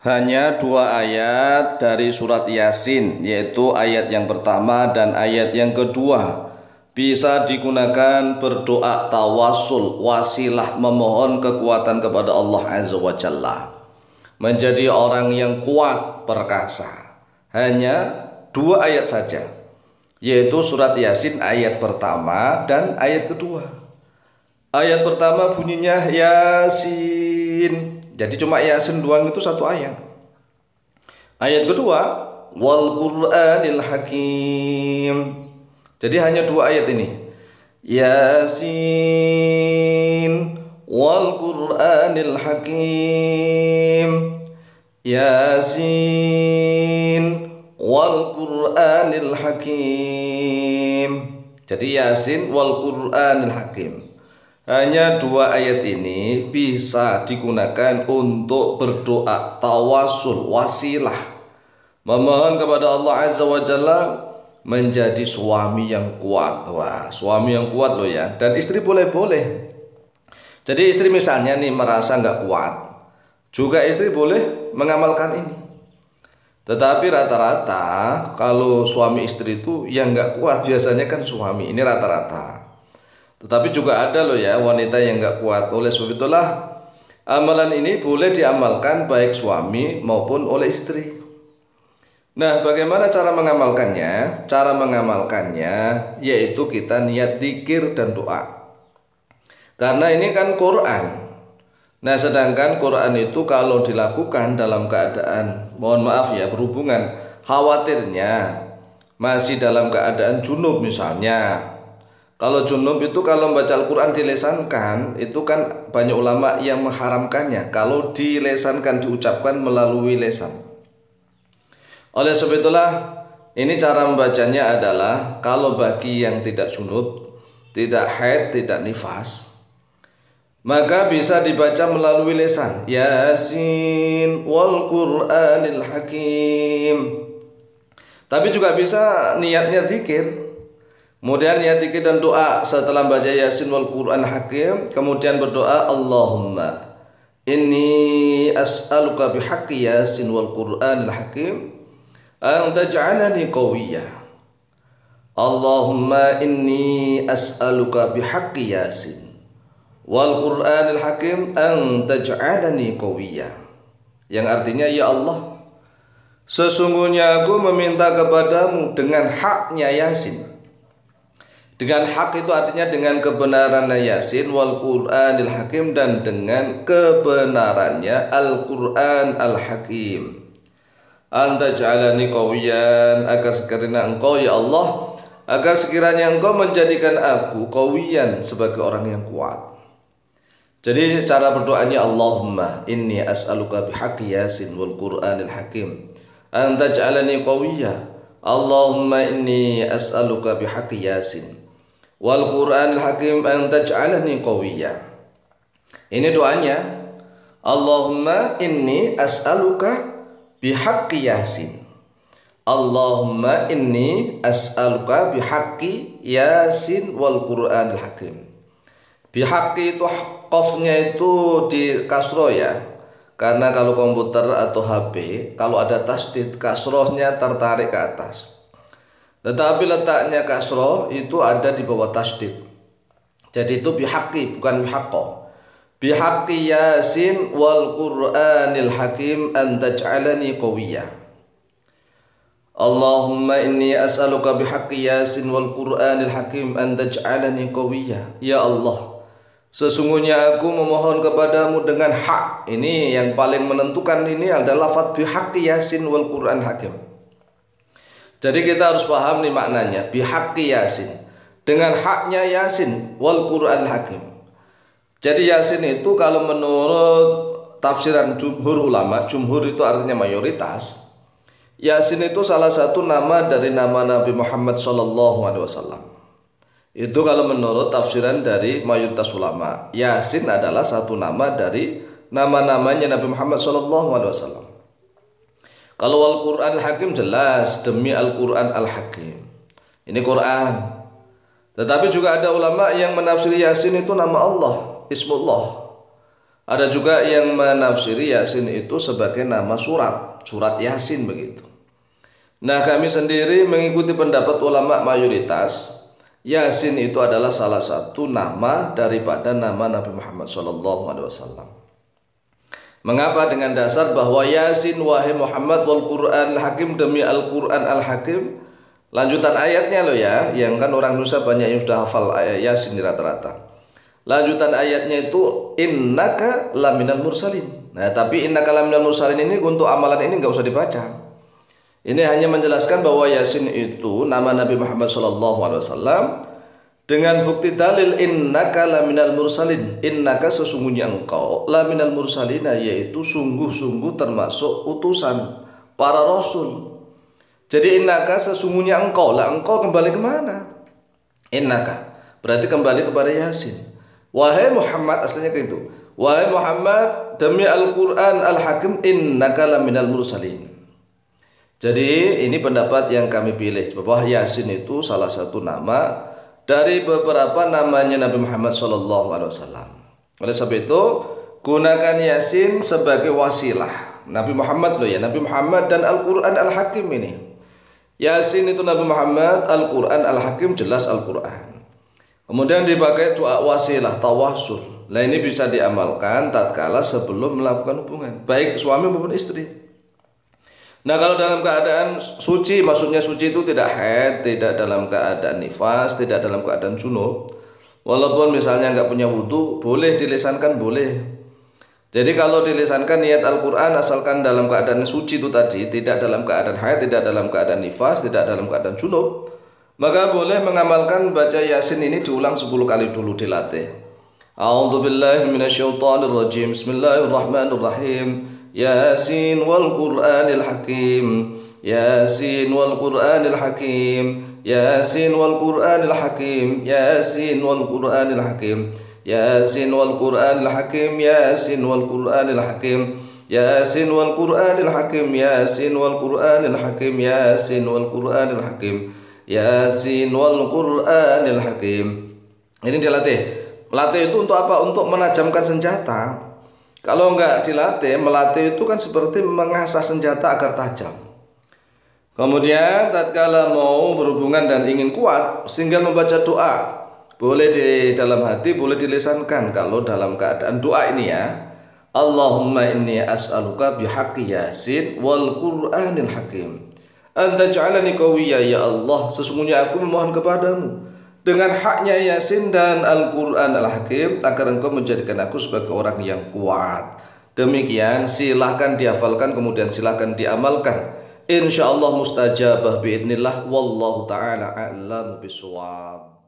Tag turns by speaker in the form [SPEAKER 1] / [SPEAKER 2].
[SPEAKER 1] Hanya dua ayat dari surat Yasin, yaitu ayat yang pertama dan ayat yang kedua, bisa digunakan berdoa tawasul, wasilah memohon kekuatan kepada Allah Azza wa Jalla, menjadi orang yang kuat perkasa. Hanya dua ayat saja, yaitu surat Yasin ayat pertama dan ayat kedua. Ayat pertama bunyinya Yasin, jadi cuma Yasin doang, itu satu ayat. Ayat kedua wal Qur'anil Hakim, jadi hanya dua ayat ini. Yasin wal Qur'anil Hakim, Yasin wal Qur'anil Hakim. Jadi Yasin wal Qur'anil Hakim, hanya dua ayat ini bisa digunakan untuk berdoa tawasul, wasilah, memohon kepada Allah Azza wa Jalla menjadi suami yang kuat. Wah, suami yang kuat loh ya. Dan istri boleh-boleh. Jadi istri misalnya nih merasa nggak kuat, juga istri boleh mengamalkan ini. Tetapi rata-rata kalau suami istri itu yang nggak kuat biasanya kan suami. Ini rata-rata. Tetapi juga ada loh ya wanita yang nggak kuat. Oleh sebab itulah amalan ini boleh diamalkan baik suami maupun oleh istri. Nah, bagaimana cara mengamalkannya? Cara mengamalkannya yaitu kita niat zikir dan doa. Karena ini kan Quran. Nah, sedangkan Quran itu kalau dilakukan dalam keadaan, mohon maaf ya, berhubungan, khawatirnya masih dalam keadaan junub misalnya. Kalau junub itu kalau membaca Al-Quran dilesankan, itu kan banyak ulama yang mengharamkannya kalau dilesankan, diucapkan melalui lesan. Oleh sebab itulah ini cara membacanya adalah kalau bagi yang tidak junub, tidak haid, tidak nifas, maka bisa dibaca melalui lesan. Yasin wal Qur'anil Hakim. Tapi juga bisa niatnya zikir. Kemudian niat zikir dan doa setelah baca Yasin wal Qur'an Hakim, kemudian berdoa Allahumma inni as'aluka bihaqqi Yasin wal Qur'anil Hakim an taj'alani qawiyya. Allahumma inni as'aluka bihaqqi Yasin wal Qur'anil Hakim an taj'alani qawiyya. Yang artinya, ya Allah, sesungguhnya aku meminta kepadamu dengan haknya Yasin. Dengan hak itu artinya dengan kebenarannya Yasin wal Qur'anil Hakim, dan dengan kebenarannya Al-Qur'an Al-Hakim. Anta ja'alani qawiyan, agar sekiranya engkau ya Allah, agar sekiranya engkau menjadikan aku qawiyan, sebagai orang yang kuat. Jadi cara berdoanya Allahumma inni as'aluka bihaqqi Yasin wal Qur'anil Hakim anta ja'alani qawiyya. Allahumma inni as'aluka bihaqqi Yasin wal Qur'anil Hakim an taj'alani qawiyya. Ini doanya. Allahumma inni as'aluka bihaqqi Yasin. Allahumma inni as'aluka bihaqqi Yasin wal Qur'anil Hakim. Bihaqqi itu qafnya itu di kasroh ya. Karena kalau komputer atau HP, kalau ada tasdid, kasrohnya tertarik ke atas. Tetapi letaknya kasroh itu ada di bawah tasdid. Jadi itu bihaqqi, bukan bihaqqo. Bihaqqi Yasin wal Qur'anil Hakim an taj'alani qawiyya. Allahumma inni as'aluka bihaqqi Yasin wal Qur'anil Hakim an taj'alani qawiyya. Ya Allah, sesungguhnya aku memohon kepadamu dengan hak. Ini yang paling menentukan, ini adalah lafaz bihaqqi Yasin wal Qur'anil Hakim. Jadi kita harus paham nih maknanya, bihaqqi Yasin, dengan haknya Yasin wal Qur'an Hakim. Jadi Yasin itu kalau menurut tafsiran jumhur ulama, jumhur itu artinya mayoritas, Yasin itu salah satu nama dari nama Nabi Muhammad SAW. Itu kalau menurut tafsiran dari mayoritas ulama, Yasin adalah satu nama dari nama-namanya Nabi Muhammad SAW. Kalau Al-Quran Al-Hakim jelas demi Al-Quran Al-Hakim. Ini Quran. Tetapi juga ada ulama yang menafsiri Yasin itu nama Allah, Ismullah. Ada juga yang menafsiri Yasin itu sebagai nama surat Yasin begitu. Nah, kami sendiri mengikuti pendapat ulama mayoritas, Yasin itu adalah salah satu nama daripada nama Nabi Muhammad SAW. Mengapa? Dengan dasar bahwa Yasin wahai Muhammad wal Qur'an al-Hakim, demi Al-Qur'an al-Hakim. Lanjutan ayatnya loh ya, yang kan orang Indonesia banyak yang sudah hafal ayat Yasin rata-rata. Lanjutan ayatnya itu innaka laminal mursalin. Nah, tapi innaka laminal mursalin ini untuk amalan ini nggak usah dibaca. Ini hanya menjelaskan bahwa Yasin itu nama Nabi Muhammad SAW dengan bukti dalil innaka laminal mursalin. Innaka sesungguhnya engkau laminal mursalina, yaitu sungguh-sungguh termasuk utusan para rasul. Jadi innaka sesungguhnya engkau, lah engkau kembali kemana? Innaka berarti kembali kepada Yasin. Wahai Muhammad, aslinya kayak itu. Wahai Muhammad, demi Al-Qur'an al-Hakim innaka laminal mursalin. Jadi ini pendapat yang kami pilih, bahwa Yasin itu salah satu nama dari beberapa namanya Nabi Muhammad SAW. Oleh sebab itu, gunakan Yasin sebagai wasilah. Nabi Muhammad loh ya, Nabi Muhammad dan Al-Qur'an al-Hakim ini. Yasin itu Nabi Muhammad, Al-Qur'an al-Hakim jelas Al-Qur'an. Kemudian dipakai doa wasilah, tawassul. Nah, ini bisa diamalkan tatkala sebelum melakukan hubungan, baik suami maupun istri. Nah, kalau dalam keadaan suci, maksudnya suci itu tidak haid, tidak dalam keadaan nifas, tidak dalam keadaan junub. Walaupun misalnya nggak punya wudhu, boleh dilisankan, boleh. Jadi kalau dilisankan niat Al-Quran asalkan dalam keadaan suci itu tadi, tidak dalam keadaan haid, tidak dalam keadaan nifas, tidak dalam keadaan junub, maka boleh mengamalkan baca Yasin ini diulang 10 kali dulu, dilatih. A'udzubillahi minasyaitonirrajim. Bismillahirrahmanirrahim. Yasin wal Qur'anil Hakim. Yasin wal Qur'anil Hakim. Yasin wal Qur'anil Hakim. Yasin wal Qur'anil Hakim. Yasin wal Qur'anil Hakim. Yasin wal Qur'anil Hakim. Yasin wal Qur'anil Hakim. Yasin wal Qur'anil Hakim. Yasin wal Qur'anil Hakim. Yasin wal Qur'anil Hakim. Ini dilatih. Latih itu untuk apa? Untuk menajamkan senjata. Kalau enggak dilatih, melatih itu kan seperti mengasah senjata agar tajam. Kemudian tatkala mau berhubungan dan ingin kuat, sehingga membaca doa. Boleh di dalam hati, boleh dilisankan. Kalau dalam keadaan doa ini ya, Allahumma inni as'aluka bihaqqi Yasin wal Qur'anil Hakim. Anta ja'alani qawiyya ya Allah, sesungguhnya aku memohon kepadamu dengan haknya Yasin dan Al-Qur'an al-Hakim agar engkau menjadikan aku sebagai orang yang kuat. Demikian, silahkan dihafalkan, kemudian silahkan diamalkan. Insyaallah mustajabah biidznillah. Wallahu ta'ala a'lamu bishawab.